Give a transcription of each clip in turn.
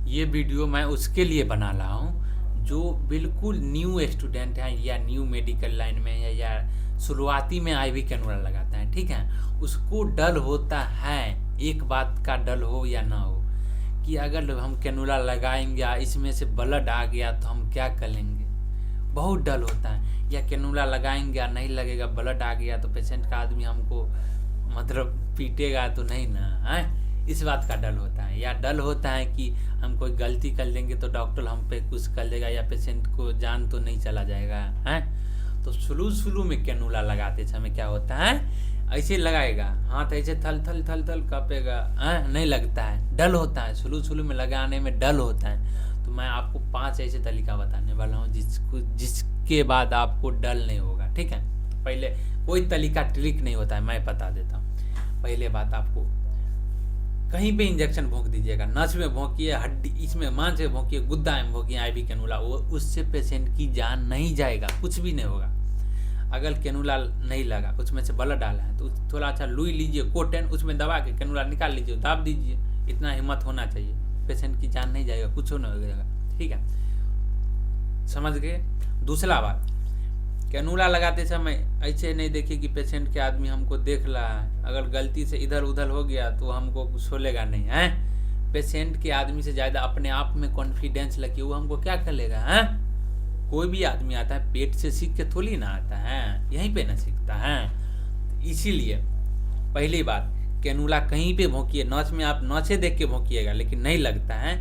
ये वीडियो मैं उसके लिए बना रहा हूँ जो बिल्कुल न्यू स्टूडेंट हैं या न्यू मेडिकल लाइन में है या शुरुआती में आईवी कैनुला लगाता है, ठीक है। उसको डर होता है, एक बात का डर हो या ना हो, कि अगर हम कैनुला लगाएंगे या इसमें से ब्लड आ गया तो हम क्या करेंगे। बहुत डर होता है, या कैनुला लगाएंगे या नहीं लगेगा, ब्लड आ गया तो पेशेंट का आदमी हमको मतलब पीटेगा तो नहीं ना है। इस बात का डर होता है, या डर होता है कि हम कोई गलती कर लेंगे तो डॉक्टर हम पे कुछ कर देगा या पेशेंट को जान तो नहीं चला जाएगा है। तो शुरू में कैनुला लगाते समय क्या होता है, ऐसे लगाएगा हाथ ऐसे थल थल थल थल कपेगा, नहीं लगता है, डल होता है, शुरू में लगाने में डल होता है। तो मैं आपको 5 ऐसे तरीका बताने वाला हूँ जिसके बाद आपको डल नहीं होगा, ठीक है। तो पहले कोई तरीका ट्रिक नहीं होता है, मैं बता देता हूँ। पहले बात, आपको कहीं पे इंजेक्शन भोंक दीजिएगा, नस में भोंकिए, हड्डी इसमें मांस में भोंकिए, गुद्दा में भोंकिए आईवी कैनुला, वो उससे पेशेंट की जान नहीं जाएगा, कुछ भी नहीं होगा। अगर कैनुला नहीं लगा, उसमें से ब्लड डाला है तो थोड़ा अच्छा लुई लीजिए कोटेन, उसमें दबा के कैनुला निकाल लीजिए, दाब दीजिए। इतना हिम्मत होना चाहिए, पेशेंट की जान नहीं जाएगा, कुछ नहीं हो जाएगा, ठीक है, समझ गए। दूसरा बात, कैनुला लगाते समय ऐसे नहीं देखिए कि पेशेंट के आदमी हमको देख रहा है, अगर गलती से इधर उधर हो गया तो हमको कुछ होलेगा नहीं है। पेशेंट के आदमी से ज़्यादा अपने आप में कॉन्फिडेंस लगे, वो हमको क्या कर लेगा है। कोई भी आदमी आता है पेट से सीख के थोड़ी ना आता है, यहीं पे ना सीखता है। इसीलिए पहली बात, कैनुला कहीं पे भोंकिए, नस में आप नसें देख के भोंकिएगा, लेकिन नहीं लगता है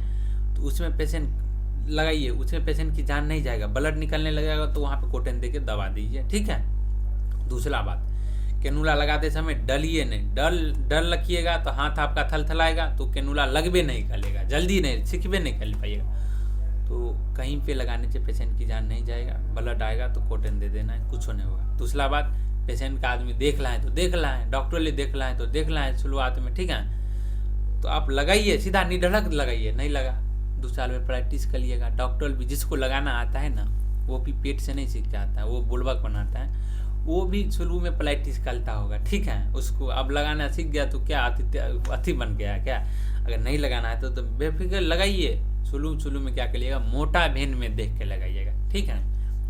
तो उसमें पेशेंट लगाइए, उसमें पेशेंट की जान नहीं जाएगा, ब्लड निकलने लगेगा तो वहाँ पे कोटेन दे के दबा दीजिए, ठीक है। दूसरा बात, कैनुला लगाते समय डलिए नहीं, डल रखिएगा तो हाथ आपका थलथलाएगा तो कैनुला लगबे नहीं करेगा, जल्दी नहीं सीखबे नहीं कर पाइएगा। तो कहीं पे लगाने से पेशेंट की जान नहीं जाएगा, ब्लड आएगा तो कोटेन दे देना है, कुछ नहीं होगा। दूसरा बात, पेशेंट का आदमी देख रहा है तो देख रहा है, डॉक्टर ले देख रहा है तो देख रहा है शुरुआत में, ठीक है। तो आप लगाइए, सीधा निधड़क लगाइए, नहीं लगा 2 साल में प्रैक्टिस करिएगा। डॉक्टर भी जिसको लगाना आता है ना, वो भी पेट से नहीं सीख के आता है, वो बुलबक बनाता है, वो भी शुरू में प्रैक्टिस करता होगा, ठीक है। उसको अब लगाना सीख गया तो क्या अति बन गया क्या। अगर नहीं लगाना है तो बेफिक्र लगाइए। शुरू में क्या करिएगा, मोटा भेन में देख के लगाइएगा, ठीक है।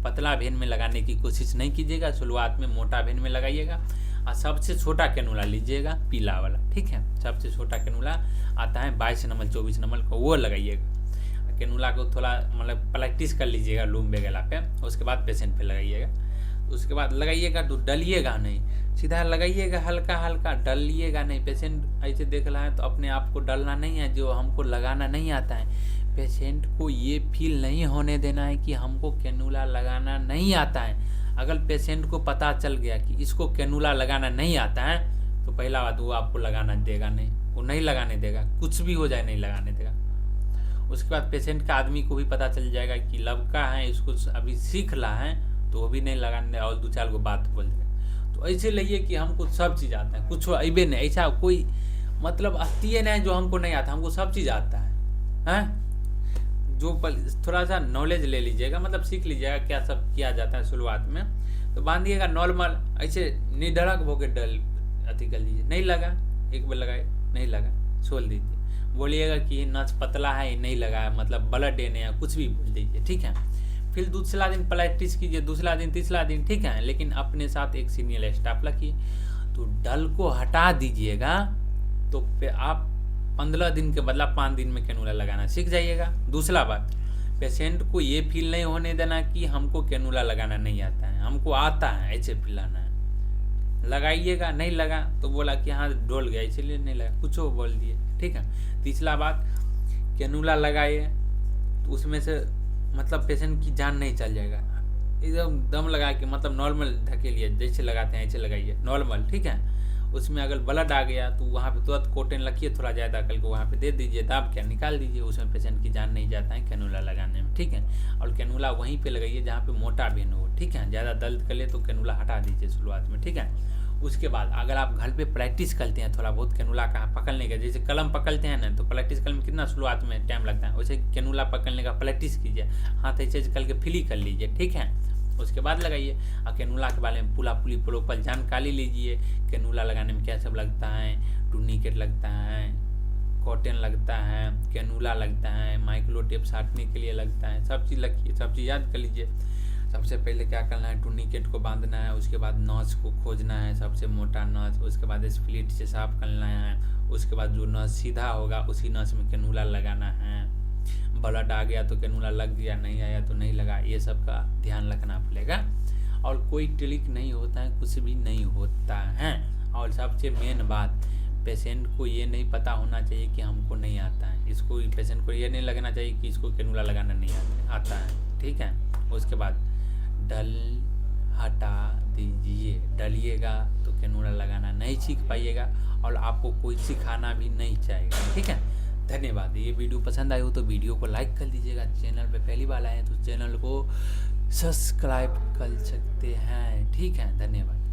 पतला भेन में लगाने की कोशिश नहीं कीजिएगा, शुरुआत में मोटा भेन में लगाइएगा। और सबसे छोटा कैनुला लीजिएगा, पीला वाला, ठीक है। सबसे छोटा कैनुला आता है 22 नंबर 24 नंबर का, वो लगाइएगा। कैनुला को थोड़ा मतलब प्रैक्टिस कर लीजिएगा लूम वगैरह पे, उसके बाद पेशेंट पे लगाइएगा। उसके बाद लगाइएगा तो डलिएगा नहीं, सीधा लगाइएगा, हल्का हल्का डलिएगा नहीं। पेशेंट ऐसे देख रहा है तो अपने आप को डलना नहीं है, जो हमको लगाना नहीं आता है पेशेंट को ये फील नहीं होने देना है कि हमको कैनुला लगाना नहीं आता है। अगर पेशेंट को पता चल गया कि इसको कैनुला लगाना नहीं आता है तो पहला बात, वो आपको लगाना देगा नहीं, वो नहीं लगाने देगा, कुछ भी हो जाए नहीं लगाने देगा। उसके बाद पेशेंट का आदमी को भी पता चल जाएगा कि लड़का है, इसको अभी सीख रहा है, तो वो भी नहीं लगाने और 2-4 को बात बोल देगा। तो ऐसे लइए कि हमको सब चीज़ आता है, कुछ अबे नहीं, ऐसा कोई मतलब अस्तिये नहीं जो हमको नहीं आता, हमको सब चीज़ आता है। जो थोड़ा सा नॉलेज ले लीजिएगा, मतलब सीख लीजिएगा क्या सब किया जाता है शुरुआत में। तो बांधिएगा नॉर्मल, ऐसे निधड़क होकर डल अति कर लीजिए, नहीं लगा एक बार लगाए, नहीं लगा छोड़ दीजिए, बोलिएगा कि नस पतला है नहीं लगा है, मतलब ब्लड देने या कुछ भी बोल दीजिए, ठीक है। फिर दूसरा दिन प्रैक्टिस कीजिए, दूसरा दिन तीसरा दिन, ठीक है। लेकिन अपने साथ एक सीनियर स्टाफ रखिए। तो डल को हटा दीजिएगा तो फिर आप 15 दिन के बदला 5 दिन में कैनुला लगाना सीख जाइएगा। दूसरा बात, पेशेंट को ये फील नहीं होने देना कि हमको कैनुला लगाना नहीं आता है, हमको आता है, ऐसे पिलाना है। लगाइएगा, नहीं लगा तो बोला कि हाँ डोल गया इसलिए नहीं लगा, कुछ हो बोल दिए, ठीक है। तीसरा बात, कैनुला लगाइए तो उसमें से मतलब पेशेंट की जान नहीं चल जाएगा, एकदम दम लगा के मतलब नॉर्मल ढकेलिए, जैसे लगाते हैं ऐसे लगाइए नॉर्मल, ठीक है। उसमें अगर ब्लड आ गया तो वहाँ पे तुरंत कोटेन रखिए, थोड़ा ज़्यादा कल को वहाँ पे दे दीजिए, दाब के निकाल दीजिए, उसमें पेशेंट की जान नहीं जाता है कैनुला लगाने में, ठीक है। और कैनुला वहीं पे लगाइए जहाँ पे मोटा वेन हो, ठीक है। ज़्यादा दर्द कर ले तो कैनुला हटा दीजिए शुरुआत में, ठीक है। उसके बाद अगर आप घर पे प्रैक्टिस करते हैं थोड़ा बहुत कैनुला का पकड़ने का, जैसे कलम पकड़ते हैं ना, तो प्रैक्टिस करने में कितना शुरुआत में टाइम लगता है, वैसे कैनुला पकड़ने का प्रैक्टिस कीजिए, हाथ ऐसे करके फ्री कर लीजिए, ठीक है। उसके बाद लगाइए। और कैनुला के बारे में पूरा प्रॉपर जानकारी लीजिए, कैनुला लगाने में क्या सब लगता है, टूर्निकेट लगता है, कॉटन लगता है, कैनुला लगता है, माइक्रो टेप साटने के लिए लगता है, सब चीज़ रखिए, सब चीज़ याद कर लीजिए। सबसे पहले क्या करना है, टूर्निकेट को बांधना है, उसके बाद नॉच को खोजना है, सबसे मोटा नॉच, उसके बाद स्प्लिट से साफ करना है, उसके बाद जो नॉच सीधा होगा उसी नॉच में कैनुला लगाना है। ब्लड आ गया तो कैनुला लग गया, नहीं आया तो नहीं लगा, ये सब का ध्यान रखना पड़ेगा। और कोई ट्रिक नहीं होता है, कुछ भी नहीं होता है। और सबसे मेन बात, पेशेंट को ये नहीं पता होना चाहिए कि हमको नहीं आता है, इसको पेशेंट को ये नहीं लगना चाहिए कि इसको कैनुला लगाना नहीं आता है, ठीक है। उसके बाद डल हटा दीजिए, डलिएगा तो कैनुला लगाना नहीं सीख पाइएगा और आपको कोई सिखाना भी नहीं चाहेगा, ठीक है। धन्यवाद। ये वीडियो पसंद आई हो तो वीडियो को लाइक कर दीजिएगा, चैनल पे पहली बार आए हैं तो चैनल को सब्सक्राइब कर सकते हैं, ठीक है। धन्यवाद।